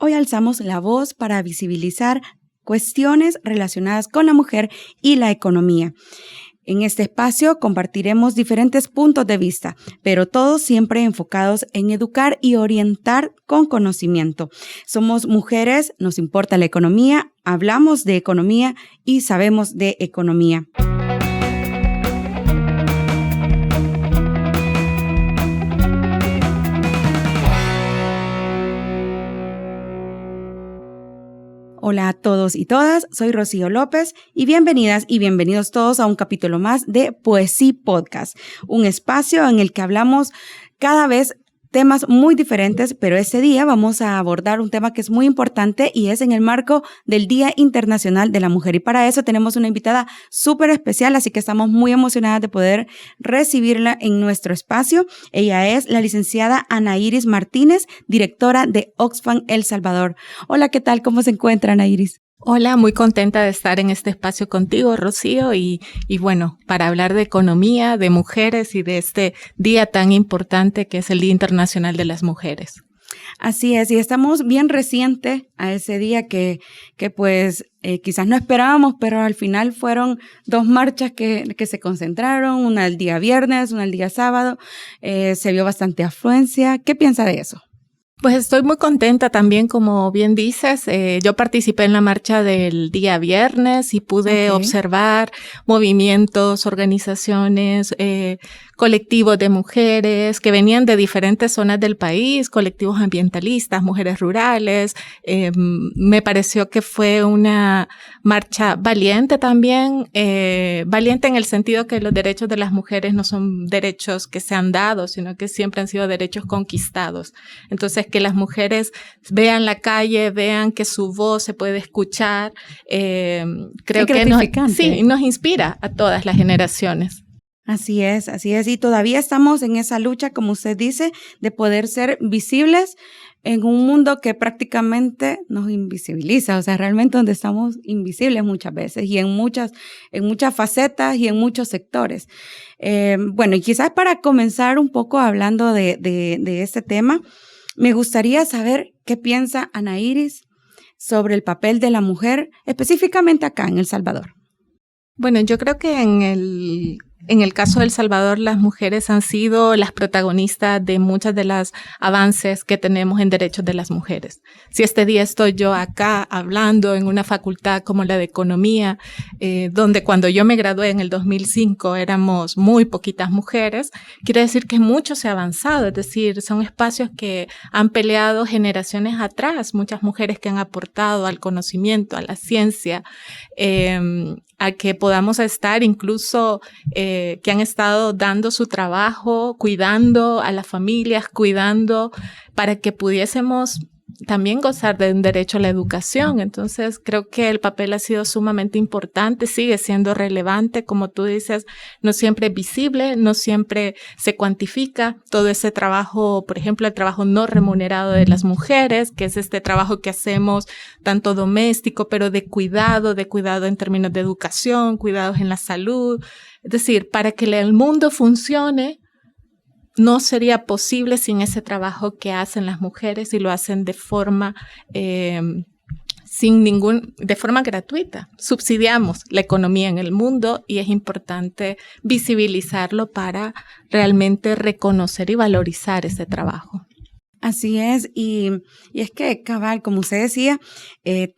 Hoy alzamos la voz para visibilizar cuestiones relacionadas con la mujer y la economía. En este espacio compartiremos diferentes puntos de vista, pero todos siempre enfocados en educar y orientar con conocimiento. Somos mujeres, nos importa la economía, hablamos de economía y sabemos de economía. Hola a todos y todas, soy Rocío López y bienvenidas y bienvenidos todos a un capítulo más de Poesía Podcast, un espacio en el que hablamos cada vez temas muy diferentes, pero este día vamos a abordar un tema que es muy importante y es en el marco del Día Internacional de la Mujer. Y para eso tenemos una invitada súper especial, así que estamos muy emocionadas de poder recibirla en nuestro espacio. Ella es la licenciada Ana Iris Martínez, directora de Oxfam El Salvador. Hola, ¿qué tal? ¿Cómo se encuentra, Ana Iris? Hola, muy contenta de estar en este espacio contigo, Rocío, y bueno, para hablar de economía, de mujeres y de este día tan importante que es el Día Internacional de las Mujeres. Así es, y estamos bien reciente a ese día que quizás no esperábamos, pero al final fueron dos marchas que se concentraron, una el día viernes, una el día sábado, se vio bastante afluencia. ¿Qué piensa de eso? Pues estoy muy contenta también, como bien dices. Yo participé en la marcha del día viernes y pude observar movimientos, organizaciones, colectivos de mujeres que venían de diferentes zonas del país, colectivos ambientalistas, mujeres rurales. Me pareció que fue una marcha valiente también, valiente en el sentido que los derechos de las mujeres no son derechos que se han dado, sino que siempre han sido derechos conquistados. Entonces, que las mujeres vean la calle, vean que su voz se puede escuchar, creo que nos inspira a todas las generaciones. Así es, y todavía estamos en esa lucha, como usted dice, de poder ser visibles en un mundo que prácticamente nos invisibiliza, o sea, realmente donde estamos invisibles muchas veces y en muchas facetas y en muchos sectores. Bueno, y quizás para comenzar un poco hablando de este tema, me gustaría saber qué piensa Ana Iris sobre el papel de la mujer, específicamente acá en El Salvador. Bueno, yo creo que en el caso de El Salvador, las mujeres han sido las protagonistas de muchos de los avances que tenemos en derechos de las mujeres. Si este día estoy yo acá hablando en una facultad como la de Economía, donde cuando yo me gradué en el 2005 éramos muy poquitas mujeres, quiere decir que mucho se ha avanzado, es decir, son espacios que han peleado generaciones atrás, muchas mujeres que han aportado al conocimiento, a la ciencia, a que podamos estar incluso que han estado dando su trabajo, cuidando a las familias, cuidando para que pudiésemos también gozar de un derecho a la educación. Entonces, creo que el papel ha sido sumamente importante, sigue siendo relevante, como tú dices, no siempre es visible, no siempre se cuantifica todo ese trabajo, por ejemplo, el trabajo no remunerado de las mujeres, que es este trabajo que hacemos tanto doméstico, pero de cuidado en términos de educación, cuidados en la salud. Es decir, para que el mundo funcione, no sería posible sin ese trabajo que hacen las mujeres y lo hacen de forma de forma gratuita. Subsidiamos la economía en el mundo y es importante visibilizarlo para realmente reconocer y valorizar ese trabajo. Así es, y es que, cabal, como usted decía, el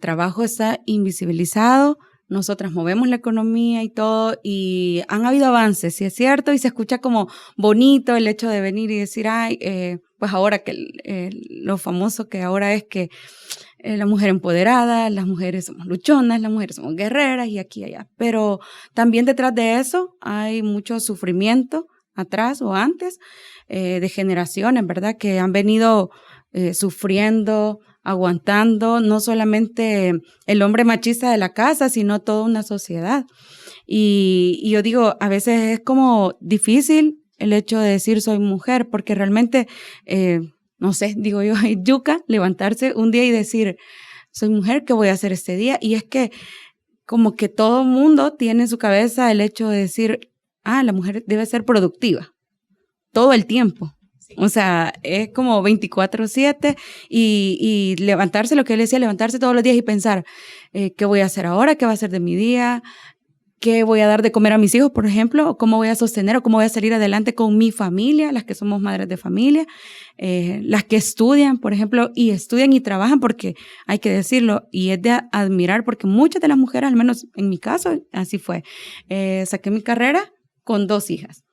trabajo está invisibilizado. Nosotras movemos la economía y todo, y han habido avances, sí es cierto, y se escucha como bonito el hecho de venir y decir, pues ahora que lo famoso que ahora es que la mujer empoderada, las mujeres somos luchonas, las mujeres somos guerreras y aquí y allá. Pero también detrás de eso hay mucho sufrimiento atrás o antes de generaciones, ¿verdad? Que han venido sufriendo, aguantando, no solamente el hombre machista de la casa, sino toda una sociedad. Y yo digo, a veces es como difícil el hecho de decir soy mujer, porque realmente, no sé, digo yo, es yuca levantarse un día y decir soy mujer, ¿qué voy a hacer este día? Y es que como que todo mundo tiene en su cabeza el hecho de decir, la mujer debe ser productiva todo el tiempo. O sea, es como 24/7 y levantarse, lo que él decía, levantarse todos los días y pensar, ¿qué voy a hacer ahora? ¿Qué va a ser de mi día? ¿Qué voy a dar de comer a mis hijos, por ejemplo? ¿O cómo voy a sostener o cómo voy a salir adelante con mi familia, las que somos madres de familia, las que estudian, por ejemplo, y estudian y trabajan, porque hay que decirlo, y es de admirar, porque muchas de las mujeres, al menos en mi caso, así fue, saqué mi carrera con 2 hijas.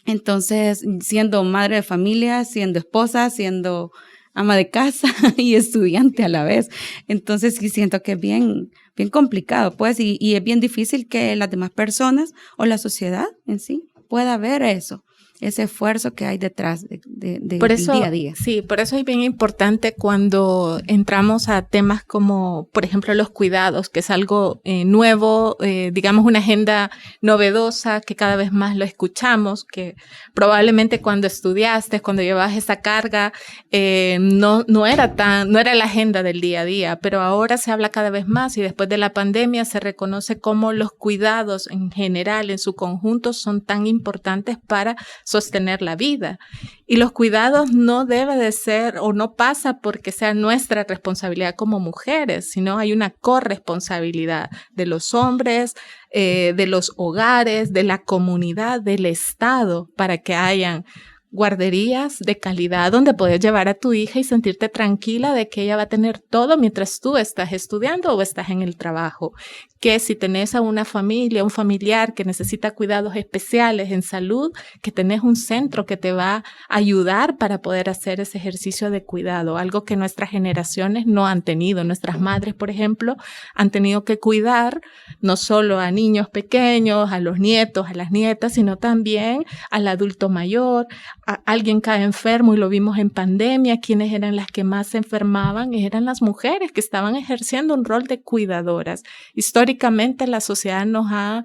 Entonces, siendo madre de familia, siendo esposa, siendo ama de casa y estudiante a la vez. Entonces, sí siento que es bien complicado, pues, y es bien difícil que las demás personas o la sociedad en sí pueda ver eso, ese esfuerzo que hay detrás del día a día. Sí, por eso es bien importante cuando entramos a temas como, por ejemplo, los cuidados, que es algo nuevo, digamos una agenda novedosa, que cada vez más lo escuchamos, que probablemente cuando estudiaste, cuando llevabas esa carga, no era la agenda del día a día, pero ahora se habla cada vez más y después de la pandemia se reconoce cómo los cuidados en general, en su conjunto, son tan importantes para sostener la vida. Y los cuidados no debe de ser o no pasa porque sea nuestra responsabilidad como mujeres, sino hay una corresponsabilidad de los hombres, de los hogares, de la comunidad, del Estado, para que hayan guarderías de calidad donde puedes llevar a tu hija y sentirte tranquila de que ella va a tener todo mientras tú estás estudiando o estás en el trabajo. Que si tenés a una familia, un familiar que necesita cuidados especiales en salud, que tenés un centro que te va a ayudar para poder hacer ese ejercicio de cuidado, algo que nuestras generaciones no han tenido. Nuestras madres, por ejemplo, han tenido que cuidar no solo a niños pequeños, a los nietos, a las nietas, sino también al adulto mayor. Alguien cae enfermo y lo vimos en pandemia, quienes eran las que más se enfermaban eran las mujeres que estaban ejerciendo un rol de cuidadoras. Históricamente la sociedad nos ha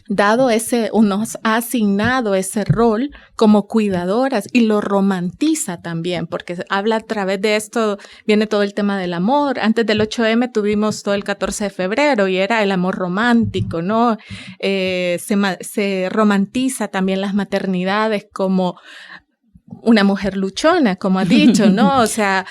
nos ha asignado ese rol como cuidadoras y lo romantiza también, porque habla a través de esto, viene todo el tema del amor. Antes del 8M tuvimos todo el 14 de febrero y era el amor romántico, ¿no? Se romantiza también las maternidades como una mujer luchona, como ha dicho, ¿no? O sea,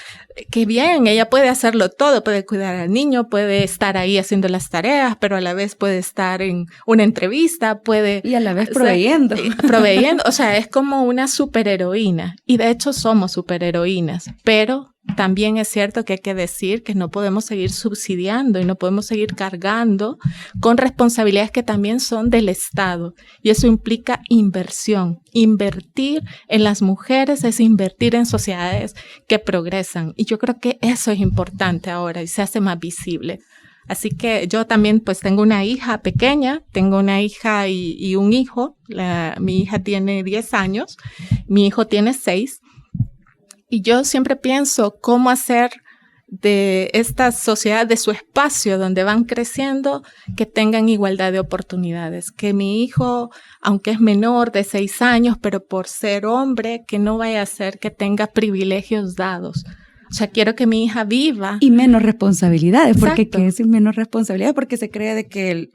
qué bien, ella puede hacerlo todo, puede cuidar al niño, puede estar ahí haciendo las tareas, pero a la vez puede estar en una entrevista, puede... Y a la vez proveyendo. Proveyendo, o sea, es como una superheroína. Y de hecho somos superheroínas, pero también es cierto que hay que decir que no podemos seguir subsidiando y no podemos seguir cargando con responsabilidades que también son del Estado. Y eso implica inversión. Invertir en las mujeres es invertir en sociedades que progresan. Y yo creo que eso es importante ahora y se hace más visible. Así que yo también pues tengo una hija pequeña, tengo una hija y un hijo. Mi hija tiene 10 años, mi hijo tiene 6. Y yo siempre pienso cómo hacer de esta sociedad, de su espacio donde van creciendo, que tengan igualdad de oportunidades. Que mi hijo, aunque es menor de 6 años, pero por ser hombre, que no vaya a ser que tenga privilegios dados. O sea, quiero que mi hija viva. Y menos responsabilidades. Exacto. Porque ¿qué es menos responsabilidades? Porque se cree de que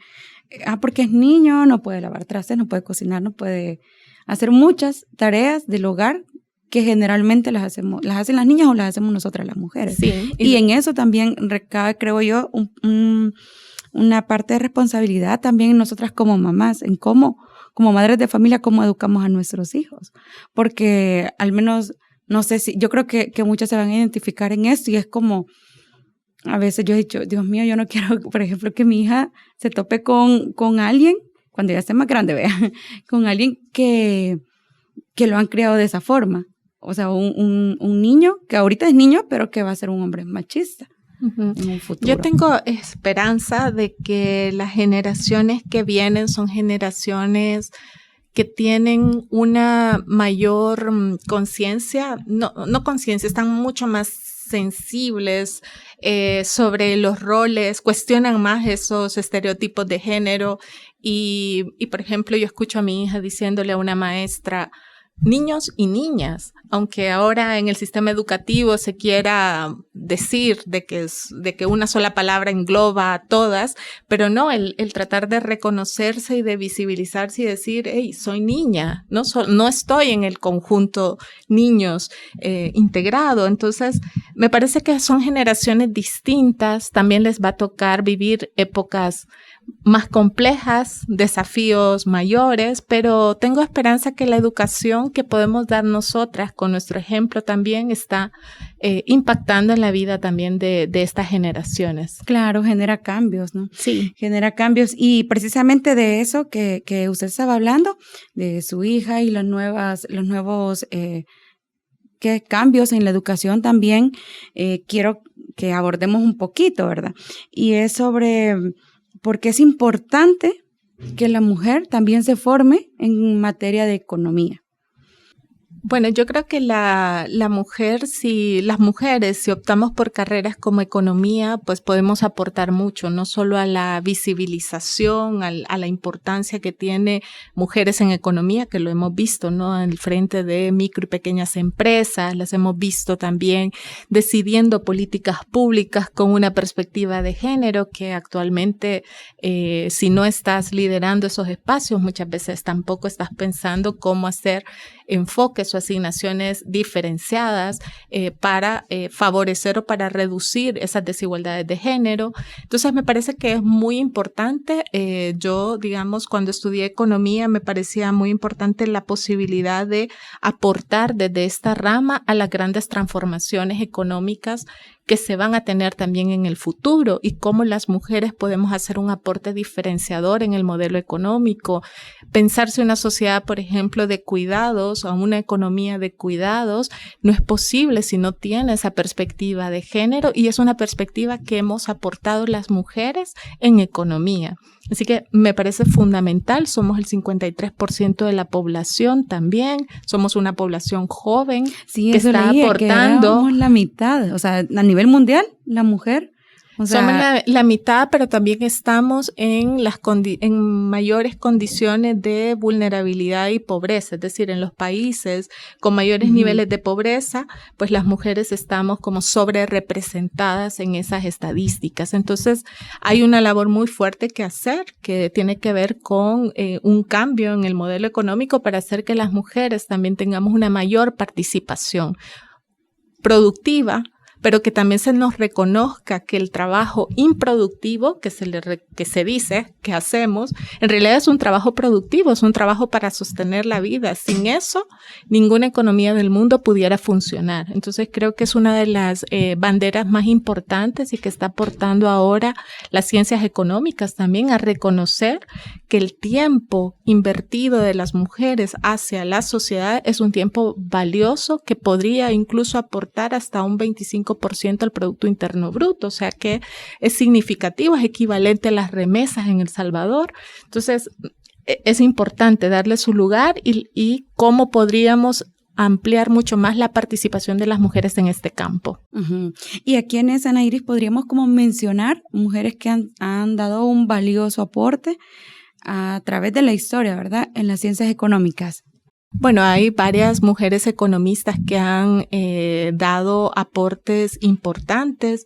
porque es niño, no puede lavar trastes, no puede cocinar, no puede hacer muchas tareas del hogar que generalmente las hacen las niñas o las hacemos nosotras las mujeres. Sí. Y en eso también recae, creo yo, una parte de responsabilidad también en nosotras como mamás, en cómo, como madres de familia, cómo educamos a nuestros hijos. Porque al menos, no sé si, yo creo que muchos se van a identificar en esto y es como, a veces yo he dicho, Dios mío, yo no quiero, por ejemplo, que mi hija se tope con alguien, cuando ya esté más grande, vea, con alguien que lo han criado de esa forma. O sea, un niño que ahorita es niño, pero que va a ser un hombre machista en un futuro. Yo tengo esperanza de que las generaciones que vienen son generaciones que tienen una mayor conciencia, no conciencia, están mucho más sensibles sobre los roles, cuestionan más esos estereotipos de género y, por ejemplo, yo escucho a mi hija diciéndole a una maestra, niños y niñas, aunque ahora en el sistema educativo se quiera decir de que una sola palabra engloba a todas, pero no, el tratar de reconocerse y de visibilizarse y decir, hey, soy niña, no estoy en el conjunto niños integrado. Entonces, me parece que son generaciones distintas, también les va a tocar vivir épocas más complejas, desafíos mayores, pero tengo esperanza que la educación que podemos dar nosotras con nuestro ejemplo también está impactando en la vida también de estas generaciones. Claro, genera cambios, ¿no? Sí. Genera cambios y precisamente de eso que usted estaba hablando, de su hija y los nuevos cambios en la educación también, quiero que abordemos un poquito, ¿verdad? Y es sobre porque es importante que la mujer también se forme en materia de economía. Bueno, yo creo que las mujeres, si optamos por carreras como economía, pues podemos aportar mucho, no solo a la visibilización, a la importancia que tiene mujeres en economía, que lo hemos visto, ¿no? Al frente de micro y pequeñas empresas, las hemos visto también decidiendo políticas públicas con una perspectiva de género, que actualmente, si no estás liderando esos espacios, muchas veces tampoco estás pensando cómo hacer enfoques o asignaciones diferenciadas para favorecer o para reducir esas desigualdades de género. Entonces, me parece que es muy importante. Yo, digamos, cuando estudié economía, me parecía muy importante la posibilidad de aportar desde esta rama a las grandes transformaciones económicas que se van a tener también en el futuro y cómo las mujeres podemos hacer un aporte diferenciador en el modelo económico. Pensarse una sociedad, por ejemplo, de cuidados o una economía de cuidados no es posible si no tiene esa perspectiva de género y es una perspectiva que hemos aportado las mujeres en economía. Así que me parece fundamental, somos el 53% de la población también, somos una población joven que está aportando. Somos la mitad, o sea, a nivel mundial, la mujer. O sea, somos la mitad, pero también estamos en mayores condiciones de vulnerabilidad y pobreza, es decir, en los países con mayores niveles de pobreza, pues las mujeres estamos como sobre representadas en esas estadísticas. Entonces, hay una labor muy fuerte que hacer que tiene que ver con un cambio en el modelo económico para hacer que las mujeres también tengamos una mayor participación productiva, pero que también se nos reconozca que el trabajo improductivo que se dice que hacemos, en realidad es un trabajo productivo, es un trabajo para sostener la vida. Sin eso, ninguna economía del mundo pudiera funcionar. Entonces, creo que es una de las banderas más importantes y que está aportando ahora las ciencias económicas también a reconocer que el tiempo invertido de las mujeres hacia la sociedad es un tiempo valioso que podría incluso aportar hasta un 25% al Producto Interno Bruto, o sea que es significativo, es equivalente a las remesas en El Salvador. Entonces, es importante darle su lugar y cómo podríamos ampliar mucho más la participación de las mujeres en este campo. Uh-huh. Y aquí en Ana Iris podríamos como mencionar mujeres que han dado un valioso aporte a través de la historia, ¿verdad?, en las ciencias económicas. Bueno, hay varias mujeres economistas que han dado aportes importantes.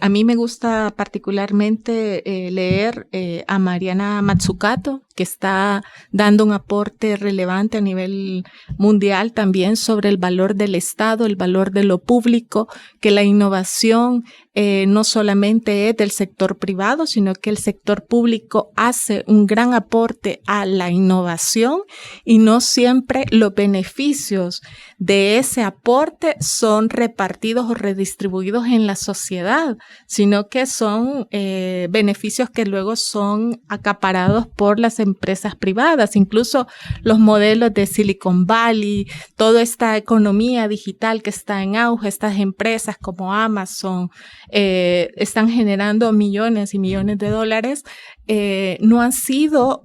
A mí me gusta particularmente leer a Mariana Mazzucato, que está dando un aporte relevante a nivel mundial también sobre el valor del Estado, el valor de lo público, que la innovación no solamente es del sector privado, sino que el sector público hace un gran aporte a la innovación y no siempre los beneficios de ese aporte son repartidos o redistribuidos en la sociedad, sino que son beneficios que luego son acaparados por las empresas privadas. Incluso los modelos de Silicon Valley, toda esta economía digital que está en auge, estas empresas como Amazon están generando millones y millones de dólares no ha sido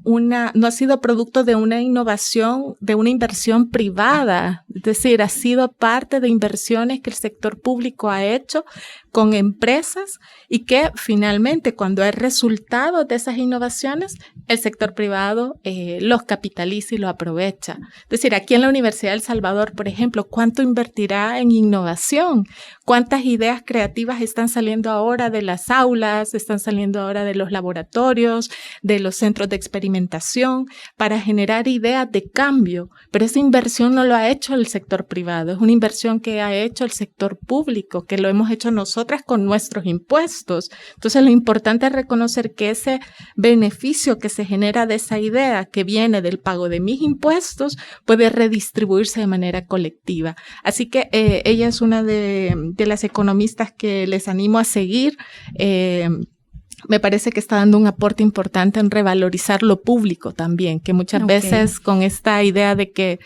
producto de una innovación, de una inversión privada, es decir, ha sido parte de inversiones que el sector público ha hecho con empresas y que finalmente cuando hay resultados de esas innovaciones, el sector privado los capitaliza y lo aprovecha. Es decir, aquí en la Universidad de El Salvador, por ejemplo, ¿cuánto invertirá en innovación? ¿Cuántas ideas creativas están saliendo ahora de las aulas, están saliendo ahora de los laboratorios, de los centros de experimentación para generar ideas de cambio? Pero esa inversión no lo ha hecho el sector privado, es una inversión que ha hecho el sector público, que lo hemos hecho nosotras con nuestros impuestos. Entonces, lo importante es reconocer que ese beneficio que se genera de esa idea que viene del pago de mis impuestos puede redistribuirse de manera colectiva. Así que ella es una de las economistas que les animo a seguir. Me parece que está dando un aporte importante en revalorizar lo público también, que muchas veces con esta idea de que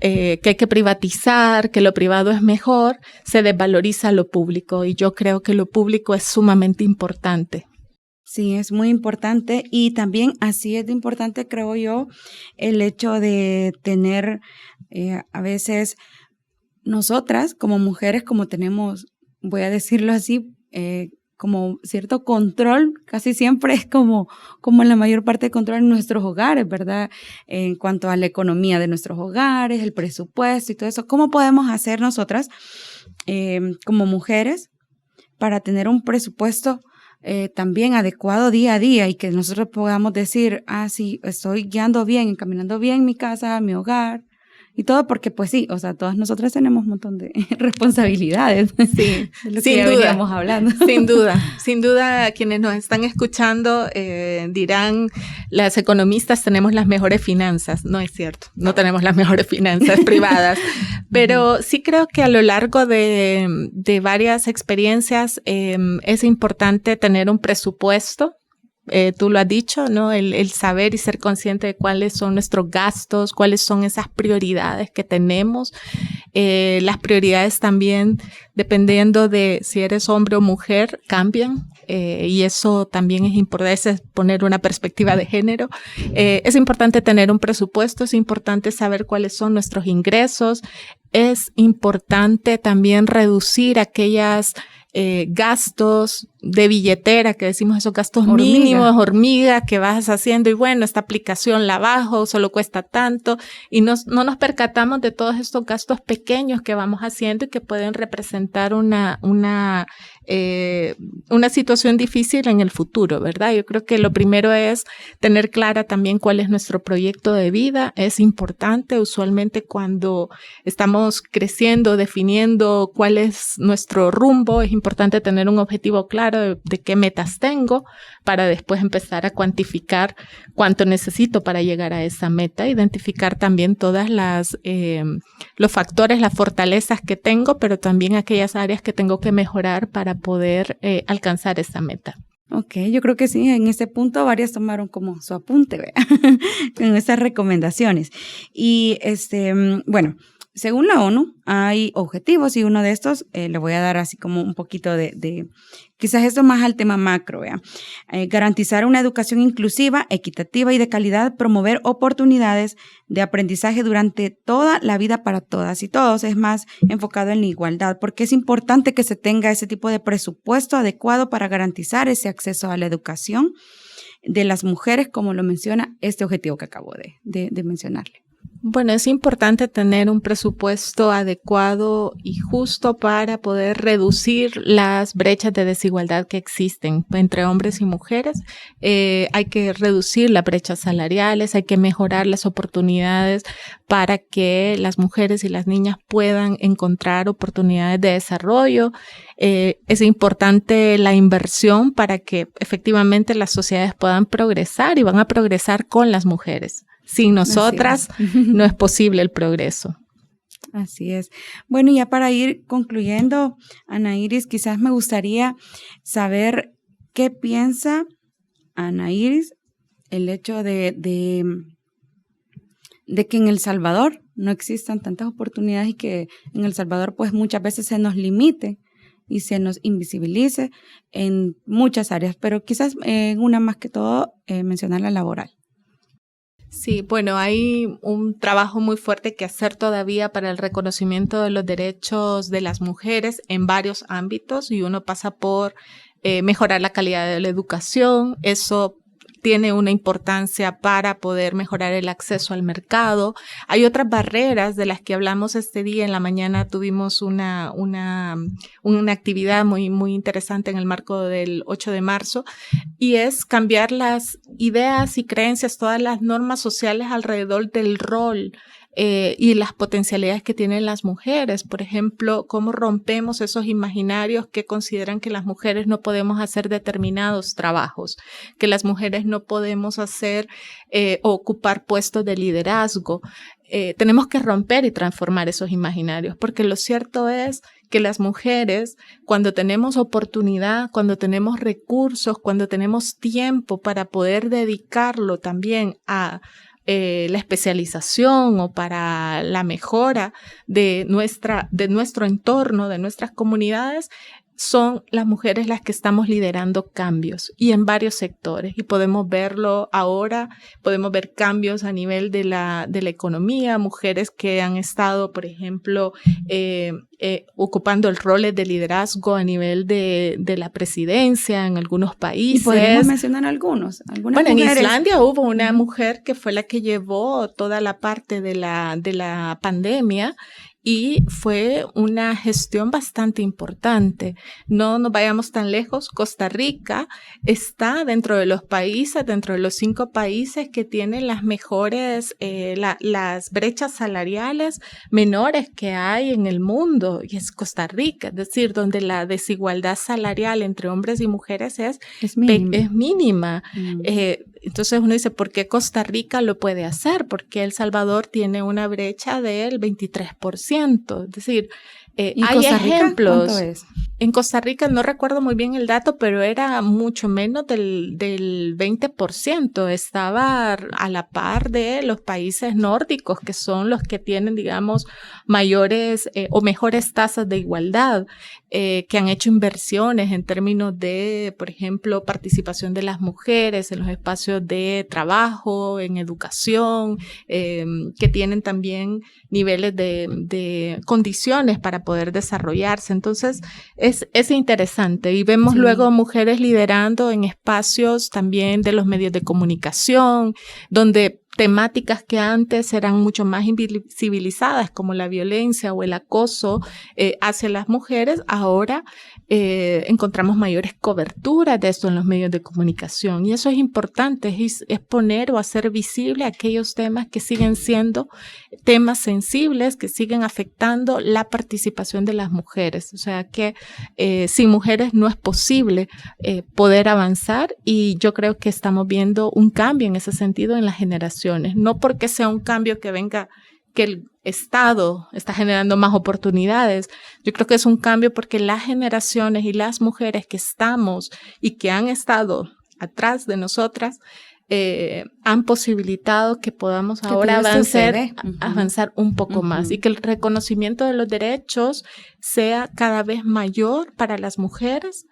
hay que privatizar, que lo privado es mejor, se desvaloriza lo público y yo creo que lo público es sumamente importante. Sí, es muy importante y también así es de importante, creo yo, el hecho de tener a veces nosotras como mujeres, como tenemos, voy a decirlo así, como cierto control, casi siempre es como la mayor parte de control en nuestros hogares, ¿verdad? En cuanto a la economía de nuestros hogares, el presupuesto y todo eso. ¿Cómo podemos hacer nosotras como mujeres para tener un presupuesto también adecuado día a día y que nosotros podamos decir, sí, estoy guiando bien, encaminando bien mi casa, mi hogar? Y todo porque, pues sí, o sea, todas nosotras tenemos un montón de responsabilidades. Sí, de lo sin que duda, veníamos hablando. Sin duda, quienes nos están escuchando dirán, las economistas tenemos las mejores finanzas. No es cierto, no tenemos las mejores finanzas privadas, pero sí creo que a lo largo de varias experiencias es importante tener un presupuesto. Tú lo has dicho, ¿no? El saber y ser consciente de cuáles son nuestros gastos, cuáles son esas prioridades que tenemos. Las prioridades también, dependiendo de si eres hombre o mujer, cambian. Y eso también es importante, es poner una perspectiva de género. Es importante tener un presupuesto, es importante saber cuáles son nuestros ingresos. Es importante también reducir aquellas gastos de billetera, que decimos esos gastos mínimos, hormiga, que vas haciendo y bueno, esta aplicación la bajo, solo cuesta tanto y no nos percatamos de todos estos gastos pequeños que vamos haciendo y que pueden representar una situación difícil en el futuro, ¿verdad? Yo creo que lo primero es tener clara también cuál es nuestro proyecto de vida. Es importante usualmente cuando estamos creciendo, definiendo cuál es nuestro rumbo, es importante tener un objetivo claro de qué metas tengo para después empezar a cuantificar cuánto necesito para llegar a esa meta, identificar también todas los factores, las fortalezas que tengo, pero también aquellas áreas que tengo que mejorar para poder alcanzar esa meta. Ok, yo creo que sí, en ese punto varias tomaron como su apunte, ¿vea? Con estas recomendaciones. Y bueno, según la ONU hay objetivos y uno de estos le voy a dar así como un poquito de quizás esto más al tema macro, ¿vea? Garantizar una educación inclusiva, equitativa y de calidad, promover oportunidades de aprendizaje durante toda la vida para todas y todos, es más enfocado en la igualdad, porque es importante que se tenga ese tipo de presupuesto adecuado para garantizar ese acceso a la educación de las mujeres, como lo menciona este objetivo que acabo de mencionarle. Bueno, es importante tener un presupuesto adecuado y justo para poder reducir las brechas de desigualdad que existen entre hombres y mujeres. Hay que reducir las brechas salariales, hay que mejorar las oportunidades para que las mujeres y las niñas puedan encontrar oportunidades de desarrollo. Es importante la inversión para que efectivamente las sociedades puedan progresar y van a progresar con las mujeres. Sin nosotras no es posible el progreso. Así es. Bueno, ya para ir concluyendo, Ana Iris, quizás me gustaría saber qué piensa Ana Iris el hecho de que en El Salvador no existan tantas oportunidades y que en El Salvador pues muchas veces se nos limite y se nos invisibilice en muchas áreas, pero quizás en una más que todo mencionar la laboral. Sí, bueno, hay un trabajo muy fuerte que hacer todavía para el reconocimiento de los derechos de las mujeres en varios ámbitos, y uno pasa por mejorar la calidad de la educación. Eso tiene una importancia para poder mejorar el acceso al mercado. Hay otras barreras de las que hablamos este día. En la mañana tuvimos una actividad muy, muy interesante en el marco del 8 de marzo, y es cambiar las ideas y creencias, todas las normas sociales alrededor del rol y las potencialidades que tienen las mujeres. Por ejemplo, cómo rompemos esos imaginarios que consideran que las mujeres no podemos hacer determinados trabajos, que las mujeres no podemos hacer o ocupar puestos de liderazgo. Tenemos que romper y transformar esos imaginarios, porque lo cierto es que las mujeres, cuando tenemos oportunidad, cuando tenemos recursos, cuando tenemos tiempo para poder dedicarlo también a la especialización o para la mejora de nuestro entorno, de nuestras comunidades, son las mujeres las que estamos liderando cambios, y en varios sectores, y podemos verlo ahora. Podemos ver cambios a nivel de la economía, mujeres que han estado, por ejemplo, ocupando el rol de liderazgo a nivel de la presidencia en algunos países. ¿Y podemos mencionar algunos? Bueno, mujeres. En Islandia hubo una mujer que fue la que llevó toda la parte de la pandemia, y fue una gestión bastante importante. No nos vayamos tan lejos. Costa Rica está dentro de los países, dentro de los 5 países que tienen las mejores, las brechas salariales menores que hay en el mundo, y es Costa Rica, es decir, donde la desigualdad salarial entre hombres y mujeres es mínima. Entonces uno dice, ¿por qué Costa Rica lo puede hacer? Porque El Salvador tiene una brecha del 23%. Es decir, hay ejemplos. ¿Cuánto es? En Costa Rica no recuerdo muy bien el dato, pero era mucho menos del 20%. Estaba a la par de los países nórdicos, que son los que tienen, digamos, mayores o mejores tasas de igualdad, que han hecho inversiones en términos de, por ejemplo, participación de las mujeres en los espacios de trabajo, en educación, que tienen también niveles de condiciones para poder desarrollarse. Entonces, es interesante, y vemos luego mujeres liderando en espacios también de los medios de comunicación, donde temáticas que antes eran mucho más invisibilizadas, como la violencia o el acoso hacia las mujeres, ahora encontramos mayores coberturas de esto en los medios de comunicación, y eso es importante, es poner o hacer visible aquellos temas que siguen siendo temas sensibles, que siguen afectando la participación de las mujeres. O sea que sin mujeres no es posible poder avanzar, y yo creo que estamos viendo un cambio en ese sentido en las generaciones. No porque sea un cambio que venga, que el Estado está generando más oportunidades. Yo creo que es un cambio porque las generaciones y las mujeres que estamos y que han estado atrás de nosotras han posibilitado que podamos ahora avanzar un poco más, y que el reconocimiento de los derechos sea cada vez mayor para las mujeres,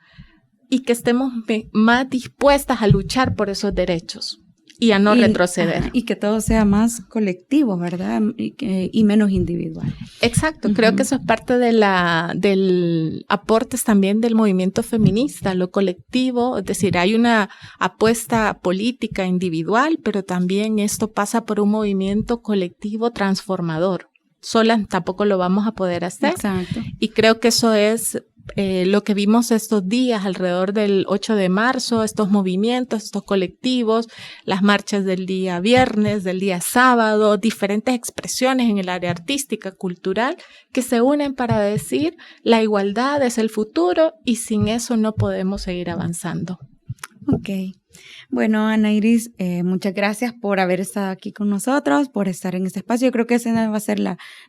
y que estemos más dispuestas a luchar por esos derechos y a no retroceder. Y que todo sea más colectivo, ¿verdad? Y menos individual. Exacto, creo que eso es parte del aportes también del movimiento feminista, lo colectivo, es decir, hay una apuesta política individual, pero también esto pasa por un movimiento colectivo transformador. Solas tampoco lo vamos a poder hacer. Exacto. Y creo que eso es lo que vimos estos días alrededor del 8 de marzo, estos movimientos, estos colectivos, las marchas del día viernes, del día sábado, diferentes expresiones en el área artística, cultural, que se unen para decir la igualdad es el futuro, y sin eso no podemos seguir avanzando. Ok. Bueno, Ana Iris, muchas gracias por haber estado aquí con nosotros, por estar en este espacio. Yo creo que esa no va a ser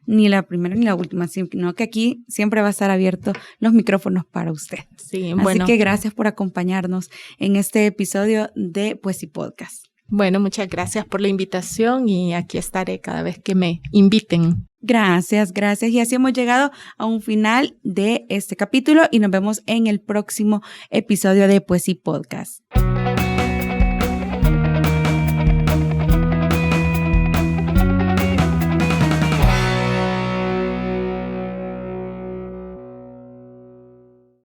ni la primera ni la última, sino que aquí siempre va a estar abierto los micrófonos para usted. Sí, Así que gracias por acompañarnos en este episodio de Poesía Podcast. Bueno, muchas gracias por la invitación y aquí estaré cada vez que me inviten. Gracias. Y así hemos llegado a un final de este capítulo y nos vemos en el próximo episodio de Poesía Podcast.